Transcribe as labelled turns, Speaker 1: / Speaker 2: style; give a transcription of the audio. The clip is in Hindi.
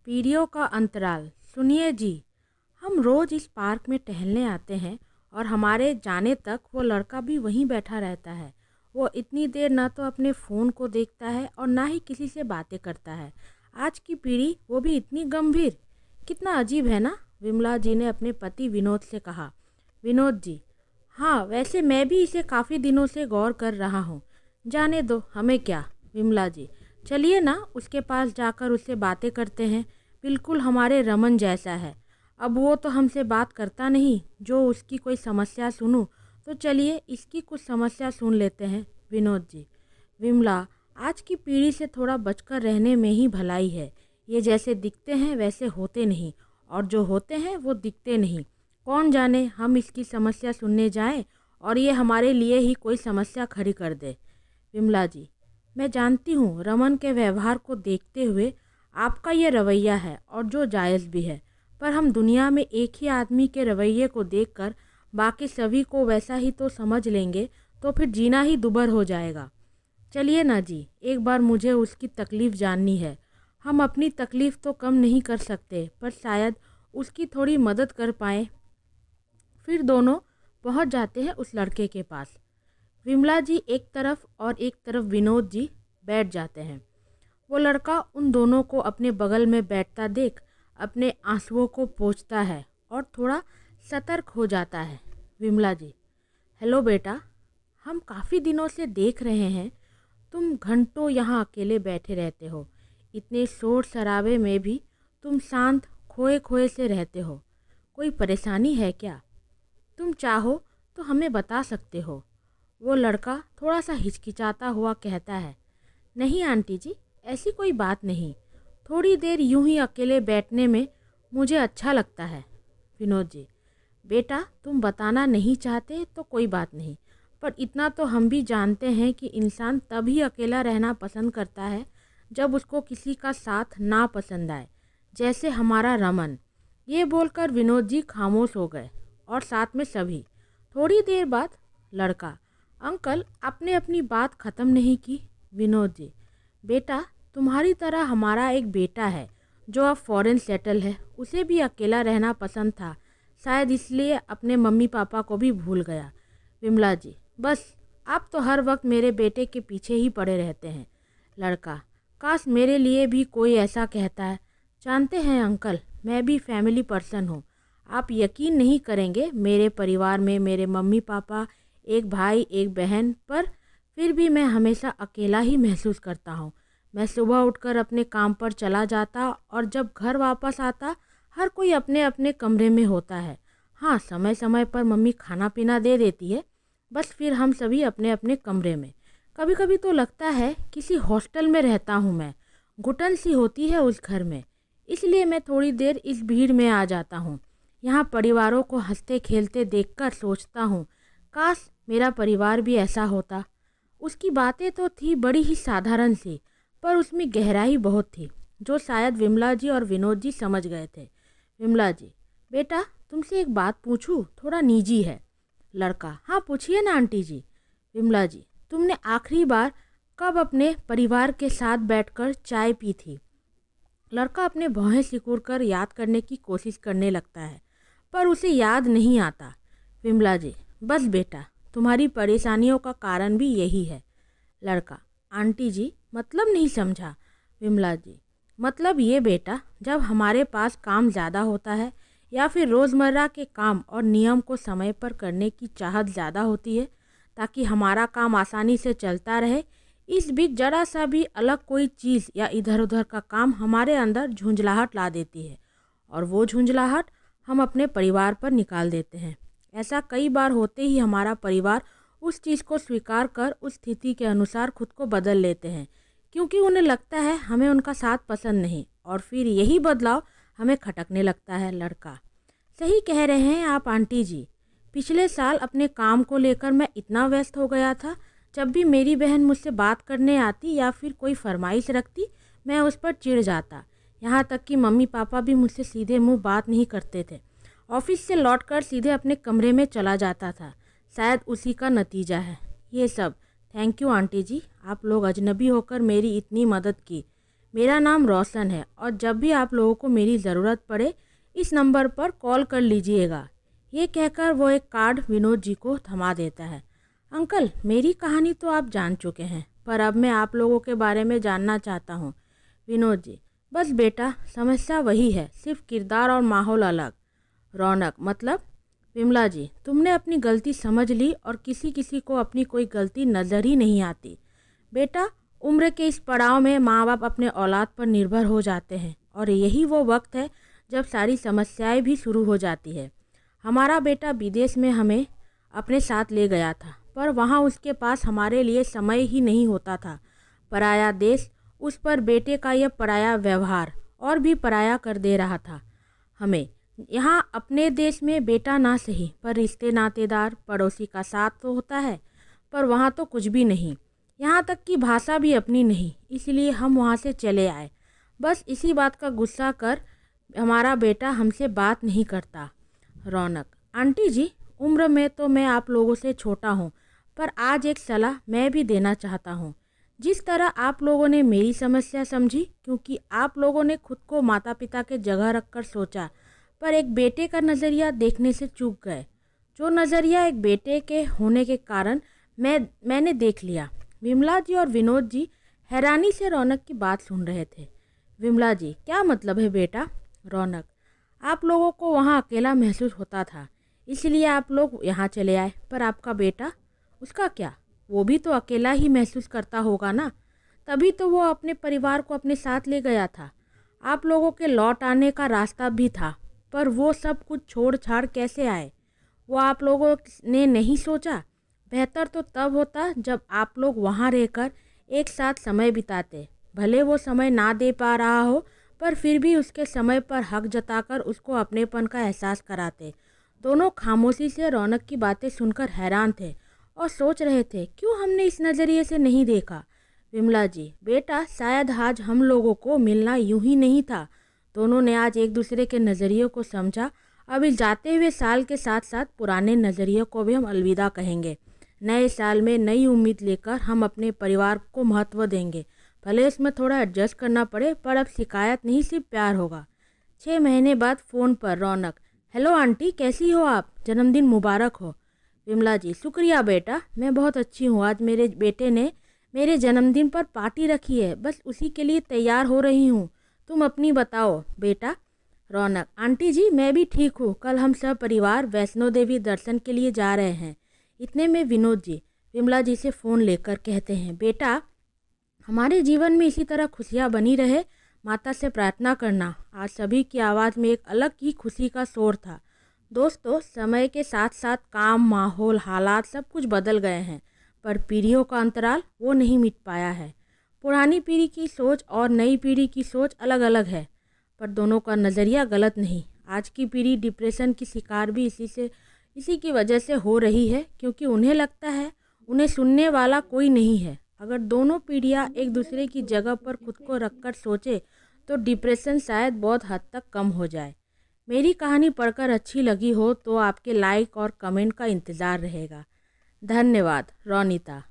Speaker 1: पीढ़ियों का अंतराल। सुनिए जी, हम रोज़ इस पार्क में टहलने आते हैं और हमारे जाने तक वो लड़का भी वहीं बैठा रहता है। वो इतनी देर ना तो अपने फ़ोन को देखता है और ना ही किसी से बातें करता है। आज की पीढ़ी, वो भी इतनी गंभीर। कितना अजीब है ना, विमला जी ने अपने पति विनोद से कहा। विनोद जी: हाँ, वैसे मैं भी इसे काफ़ी दिनों से गौर कर रहा हूँ। जाने दो, हमें क्या। विमला जी: चलिए ना, उसके पास जाकर उससे बातें करते हैं। बिल्कुल हमारे रमन जैसा है। अब वो तो हमसे बात करता नहीं, जो उसकी कोई समस्या सुनूं तो चलिए इसकी कुछ समस्या सुन लेते हैं। विनोद जी: विमला, आज की पीढ़ी से थोड़ा बचकर रहने में ही भलाई है। ये जैसे दिखते हैं वैसे होते नहीं, और जो होते हैं वो दिखते नहीं। कौन जाने हम इसकी समस्या सुनने जाएं और ये हमारे लिए ही कोई समस्या खड़ी कर दे। विमला जी: मैं जानती हूँ, रमन के व्यवहार को देखते हुए आपका ये रवैया है और जो जायज़ भी है, पर हम दुनिया में एक ही आदमी के रवैये को देखकर बाकी सभी को वैसा ही तो समझ लेंगे तो फिर जीना ही दुभर हो जाएगा। चलिए ना जी, एक बार मुझे उसकी तकलीफ़ जाननी है। हम अपनी तकलीफ़ तो कम नहीं कर सकते, पर शायद उसकी थोड़ी मदद कर पाएँ। फिर दोनों पहुंच जाते हैं उस लड़के के पास। विमला जी एक तरफ और एक तरफ विनोद जी बैठ जाते हैं। वो लड़का उन दोनों को अपने बगल में बैठता देख अपने आंसुओं को पोंछता है और थोड़ा सतर्क हो जाता है। विमला जी: हेलो बेटा, हम काफ़ी दिनों से देख रहे हैं तुम घंटों यहाँ अकेले बैठे रहते हो। इतने शोर शराबे में भी तुम शांत खोए खोए से रहते हो। कोई परेशानी है क्या? तुम चाहो तो हमें बता सकते हो। वो लड़का थोड़ा सा हिचकिचाता हुआ कहता है। नहीं आंटी जी, ऐसी कोई बात नहीं। थोड़ी देर यूं ही अकेले बैठने में मुझे अच्छा लगता है। विनोद जी: बेटा, तुम बताना नहीं चाहते तो कोई बात नहीं, पर इतना तो हम भी जानते हैं कि इंसान तभी अकेला रहना पसंद करता है जब उसको किसी का साथ ना पसंद आए, जैसे हमारा रमन। ये बोलकर विनोद जी खामोश हो गए और साथ में सभी। थोड़ी देर बाद लड़का: अंकल, आपने अपनी बात ख़त्म नहीं की। विनोद जी: बेटा, तुम्हारी तरह हमारा एक बेटा है जो अब फॉरेन सेटल है। उसे भी अकेला रहना पसंद था, शायद इसलिए अपने मम्मी पापा को भी भूल गया। विमला जी: बस, आप तो हर वक्त मेरे बेटे के पीछे ही पड़े रहते हैं। लड़का: काश मेरे लिए भी कोई ऐसा कहता है। जानते हैं अंकल, मैं भी फैमिली पर्सन हूँ। आप यकीन नहीं करेंगे, मेरे परिवार में मेरे मम्मी पापा, एक भाई एक बहन, पर फिर भी मैं हमेशा अकेला ही महसूस करता हूँ। मैं सुबह उठकर अपने काम पर चला जाता और जब घर वापस आता हर कोई अपने अपने कमरे में होता है। हाँ, समय समय पर मम्मी खाना पीना दे देती है, बस फिर हम सभी अपने अपने कमरे में। कभी कभी तो लगता है किसी हॉस्टल में रहता हूँ मैं। घुटन सी होती है उस घर में, इसलिए मैं थोड़ी देर इस भीड़ में आ जाता हूँ। यहाँ परिवारों को हंसते खेलते देखकर सोचता हूँ, काश मेरा परिवार भी ऐसा होता। उसकी बातें तो थी बड़ी ही साधारण सी, पर उसमें गहराई बहुत थी, जो शायद विमला जी और विनोद जी समझ गए थे। विमला जी: बेटा, तुमसे एक बात पूछूं, थोड़ा निजी है। लड़का: हाँ, पूछिए ना आंटी जी। विमला जी: तुमने आखिरी बार कब अपने परिवार के साथ बैठकर चाय पी थी? लड़का अपने भौहें सिकुड़कर याद करने की कोशिश करने लगता है, पर उसे याद नहीं आता। विमला जी: बस बेटा, तुम्हारी परेशानियों का कारण भी यही है। लड़का: आंटी जी, मतलब नहीं समझा। विमला जी: मतलब ये बेटा, जब हमारे पास काम ज़्यादा होता है या फिर रोज़मर्रा के काम और नियम को समय पर करने की चाहत ज़्यादा होती है ताकि हमारा काम आसानी से चलता रहे, इस बीच जरा सा भी अलग कोई चीज़ या इधर उधर का काम हमारे अंदर झुंझलाहट ला देती है और वो झुंझलाहट हम अपने परिवार पर निकाल देते हैं। ऐसा कई बार होते ही हमारा परिवार उस चीज़ को स्वीकार कर उस स्थिति के अनुसार खुद को बदल लेते हैं, क्योंकि उन्हें लगता है हमें उनका साथ पसंद नहीं, और फिर यही बदलाव हमें खटकने लगता है। लड़का: सही कह रहे हैं आप आंटी जी। पिछले साल अपने काम को लेकर मैं इतना व्यस्त हो गया था, जब भी मेरी बहन मुझसे बात करने आती या फिर कोई फरमाइश रखती, मैं उस पर चिढ़ जाता। यहाँ तक कि मम्मी पापा भी मुझसे सीधे मुंह बात नहीं करते थे। ऑफिस से लौटकर सीधे अपने कमरे में चला जाता था। शायद उसी का नतीजा है ये सब। थैंक यू आंटी जी, आप लोग अजनबी होकर मेरी इतनी मदद की। मेरा नाम रोशन है और जब भी आप लोगों को मेरी ज़रूरत पड़े इस नंबर पर कॉल कर लीजिएगा। ये कहकर वो एक कार्ड विनोद जी को थमा देता है। अंकल, मेरी कहानी तो आप जान चुके हैं, पर अब मैं आप लोगों के बारे में जानना चाहता हूँ। विनोद जी, बस बेटा, समस्या वही है, सिर्फ किरदार और माहौल अलग। रौनक, मतलब? विमला जी, तुमने अपनी गलती समझ ली और किसी किसी को अपनी कोई गलती नज़र ही नहीं आती। बेटा, उम्र के इस पड़ाव में माँ बाप अपने औलाद पर निर्भर हो जाते हैं और यही वो वक्त है जब सारी समस्याएं भी शुरू हो जाती है। हमारा बेटा विदेश में हमें अपने साथ ले गया था, पर वहाँ उसके पास हमारे लिए समय ही नहीं होता था। पराया देश, उस पर बेटे का यह पराया व्यवहार और भी पराया कर दे रहा था हमें। यहाँ अपने देश में बेटा ना सही, पर रिश्ते नातेदार पड़ोसी का साथ तो होता है, पर वहाँ तो कुछ भी नहीं। यहाँ तक कि भाषा भी अपनी नहीं, इसलिए हम वहाँ से चले आए। बस इसी बात का गुस्सा कर हमारा बेटा हमसे बात नहीं करता। रौनक, आंटी जी, उम्र में तो मैं आप लोगों से छोटा हूँ, पर आज एक सलाह मैं भी देना चाहता हूँ। जिस तरह आप लोगों ने मेरी समस्या समझी, क्योंकि आप लोगों ने खुद को माता पिता के जगह रखकर सोचा, पर एक बेटे का नज़रिया देखने से चूक गए। जो नज़रिया एक बेटे के होने के कारण मैंने देख लिया। विमला जी और विनोद जी हैरानी से रौनक की बात सुन रहे थे। विमला जी, क्या मतलब है बेटा? रौनक, आप लोगों को वहाँ अकेला महसूस होता था, इसलिए आप लोग यहाँ चले आए, पर आपका बेटा, उसका क्या? वो भी तो अकेला ही महसूस करता होगा ना, तभी तो वो अपने परिवार को अपने साथ ले गया था। आप लोगों के लौट आने का रास्ता भी था, पर वो सब कुछ छोड़ छाड़ कैसे आए, वो आप लोगों ने नहीं सोचा? बेहतर तो तब होता जब आप लोग वहाँ रहकर एक साथ समय बिताते। भले वो समय ना दे पा रहा हो, पर फिर भी उसके समय पर हक जताकर उसको अपनेपन का एहसास कराते। दोनों खामोशी से रौनक की बातें सुनकर हैरान थे और सोच रहे थे क्यों हमने इस नज़रिए से नहीं देखा। विमला जी, बेटा, शायद आज हम लोगों को मिलना यूं ही नहीं था। दोनों ने आज एक दूसरे के नज़रियों को समझा। अभी जाते हुए साल के साथ साथ पुराने नज़रियों को भी हम अलविदा कहेंगे। नए साल में नई उम्मीद लेकर हम अपने परिवार को महत्व देंगे। भले उसमें थोड़ा एडजस्ट करना पड़े, पर अब शिकायत नहीं, सिर्फ प्यार होगा। 6 महीने बाद फ़ोन पर रौनक, हेलो आंटी, कैसी हो आप? जन्मदिन मुबारक हो। विमला जी, शुक्रिया बेटा, मैं बहुत अच्छी हूँ। आज मेरे बेटे ने मेरे जन्मदिन पर पार्टी रखी है, बस उसी के लिए तैयार हो रही हूँ। तुम अपनी बताओ बेटा। रौनक, आंटी जी, मैं भी ठीक हूँ। कल हम सब परिवार वैष्णो देवी दर्शन के लिए जा रहे हैं। इतने में विनोद जी विमला जी से फ़ोन लेकर कहते हैं, बेटा, हमारे जीवन में इसी तरह खुशियाँ बनी रहे, माता से प्रार्थना करना। आज सभी की आवाज़ में एक अलग ही खुशी का शोर था। दोस्तों, समय के साथ साथ काम, माहौल, हालात सब कुछ बदल गए हैं, पर पीढ़ियों का अंतराल वो नहीं मिट पाया है। पुरानी पीढ़ी की सोच और नई पीढ़ी की सोच अलग अलग है, पर दोनों का नज़रिया गलत नहीं। आज की पीढ़ी डिप्रेशन की शिकार भी इसी की वजह से हो रही है, क्योंकि उन्हें लगता है उन्हें सुनने वाला कोई नहीं है। अगर दोनों पीढ़ियां एक दूसरे की जगह पर खुद को रखकर सोचे तो डिप्रेशन शायद बहुत हद तक कम हो जाए। मेरी कहानी पढ़कर अच्छी लगी हो तो आपके लाइक और कमेंट का इंतज़ार रहेगा। धन्यवाद। रोनिता।